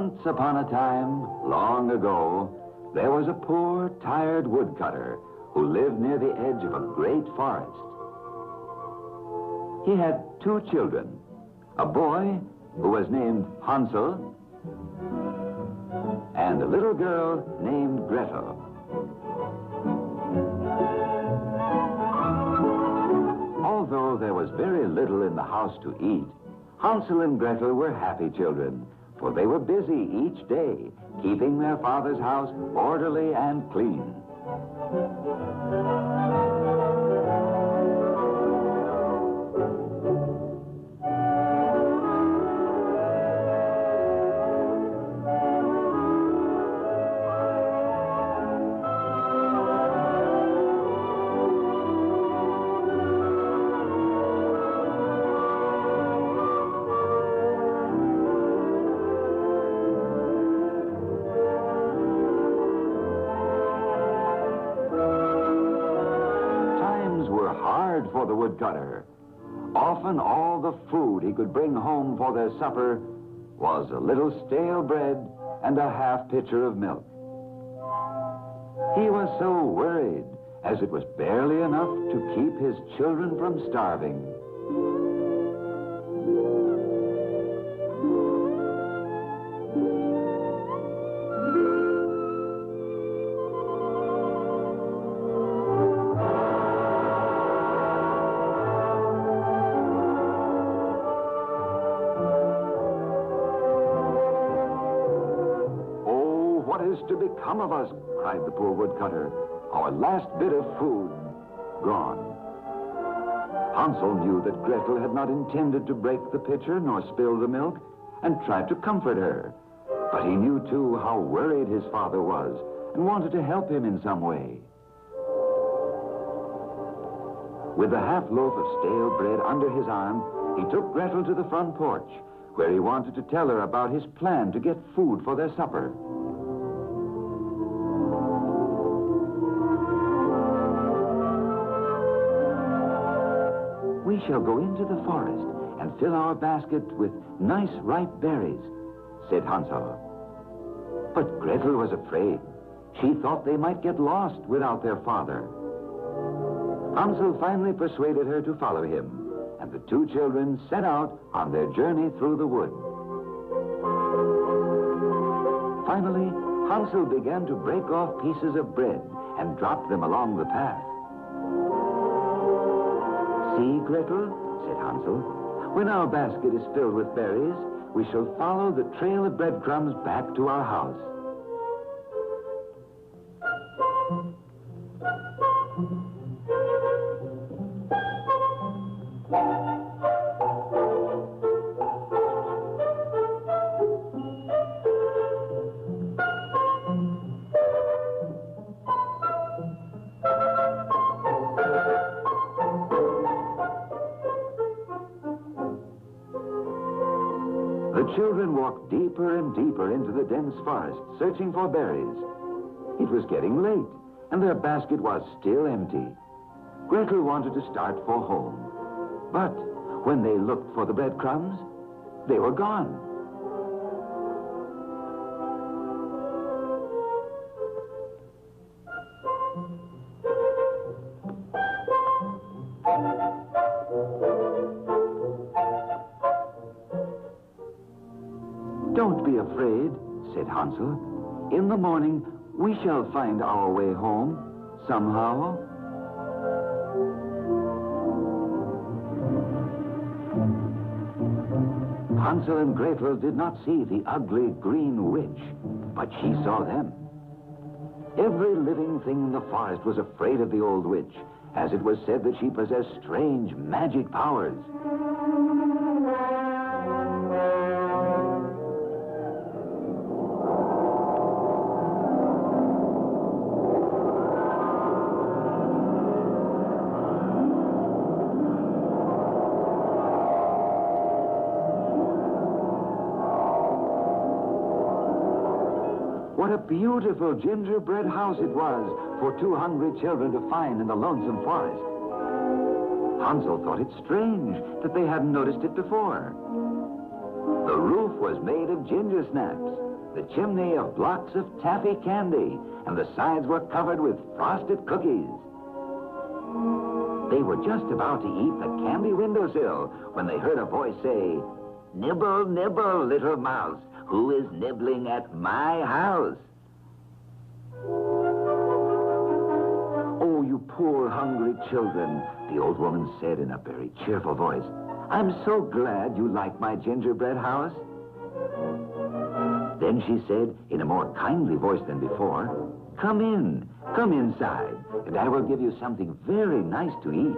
Once upon a time, long ago, there was a poor, tired woodcutter who lived near the edge of a great forest. He had 2 children, a boy who was named Hansel and a little girl named Gretel. Although there was very little in the house to eat, Hansel and Gretel were happy children, for they were busy each day, keeping their father's house orderly and clean. For the woodcutter. Often all the food he could bring home for their supper was a little stale bread and a half pitcher of milk. He was so worried, as it was barely enough to keep his children from starving. To become of us, cried the poor woodcutter. Our last bit of food gone. Hansel knew that Gretel had not intended to break the pitcher nor spill the milk, and tried to comfort her. But he knew, too, how worried his father was, and wanted to help him in some way. With the half loaf of stale bread under his arm, he took Gretel to the front porch, where he wanted to tell her about his plan to get food for their supper. We shall go into the forest and fill our basket with nice ripe berries, said Hansel. But Gretel was afraid. She thought they might get lost without their father. Hansel finally persuaded her to follow him, and the 2 children set out on their journey through the wood. Finally, Hansel began to break off pieces of bread and drop them along the path. See, Gretel, said Hansel, when our basket is filled with berries, we shall follow the trail of breadcrumbs back to our house. The children walked deeper and deeper into the dense forest, searching for berries. It was getting late, and their basket was still empty. Gretel wanted to start for home. But when they looked for the breadcrumbs, they were gone. Don't be afraid, said Hansel. In the morning, we shall find our way home, somehow. Hansel and Gretel did not see the ugly green witch, but she saw them. Every living thing in the forest was afraid of the old witch, as it was said that she possessed strange magic powers. What a beautiful gingerbread house it was for 2 hungry children to find in the lonesome forest. Hansel thought it strange that they hadn't noticed it before. The roof was made of ginger snaps, the chimney of blocks of taffy candy, and the sides were covered with frosted cookies. They were just about to eat the candy windowsill when they heard a voice say, "Nibble, nibble, little mouse, who is nibbling at my house?" "Oh, you poor hungry children," the old woman said in a very cheerful voice. "I'm so glad you like my gingerbread house." Then she said in a more kindly voice than before, come inside, and I will give you something very nice to eat."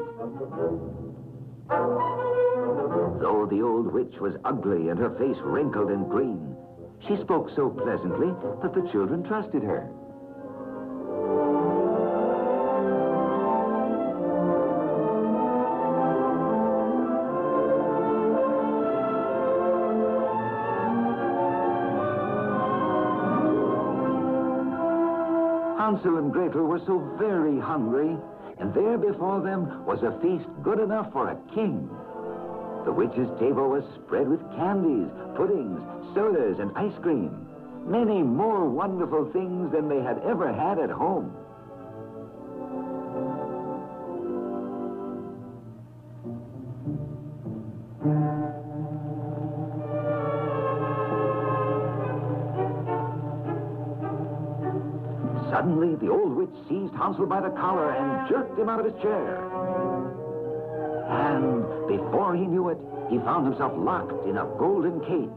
Though the old witch was ugly and her face wrinkled and green, she spoke so pleasantly that the children trusted her. Hansel and Gretel were so very hungry, and there before them was a feast good enough for a king. The witch's table was spread with candies, puddings, sodas, and ice cream. Many more wonderful things than they had ever had at home. Suddenly, the old witch seized Hansel by the collar and jerked him out of his chair. And before he knew it, he found himself locked in a golden cage.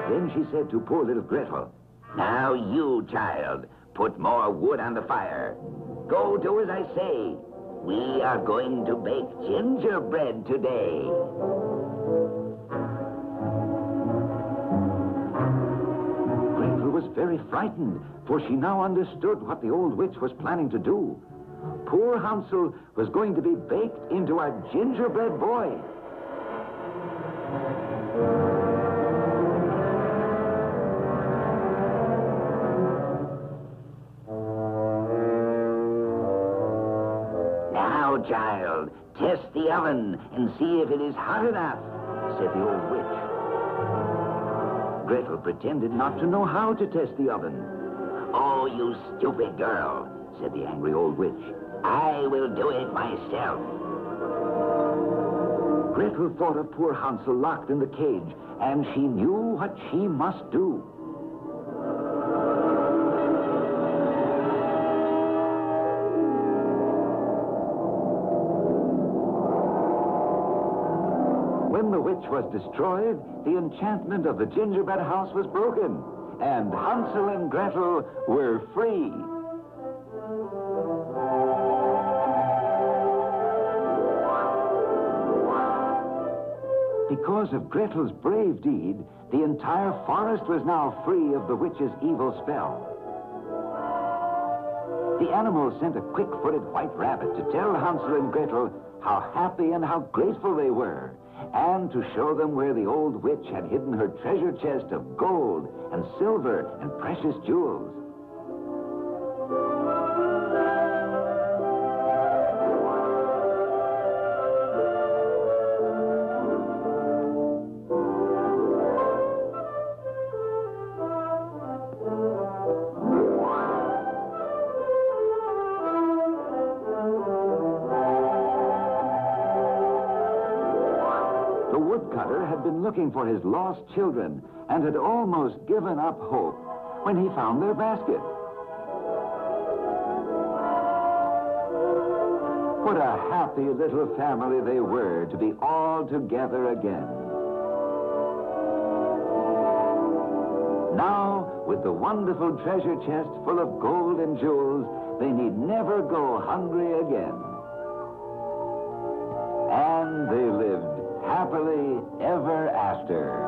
Then she said to poor little Gretel, "Now you, child, put more wood on the fire. Go do as I say. We are going to bake gingerbread today." Was very frightened, for she now understood what the old witch was planning to do. Poor Hansel was going to be baked into a gingerbread boy. "Now, child, test the oven and see if it is hot enough," said the old witch. Gretel pretended not to know how to test the oven. "Oh, you stupid girl," said the angry old witch. "I will do it myself." Gretel thought of poor Hansel locked in the cage, and she knew what she must do. When the witch was destroyed, the enchantment of the gingerbread house was broken, and Hansel and Gretel were free. Because of Gretel's brave deed, the entire forest was now free of the witch's evil spell. The animals sent a quick-footed white rabbit to tell Hansel and Gretel how happy and how grateful they were, and to show them where the old witch had hidden her treasure chest of gold and silver and precious jewels. The woodcutter had been looking for his lost children and had almost given up hope when he found their basket. What a happy little family they were to be all together again. Now, with the wonderful treasure chest full of gold and jewels, they need never go hungry again. And they lived happily ever after.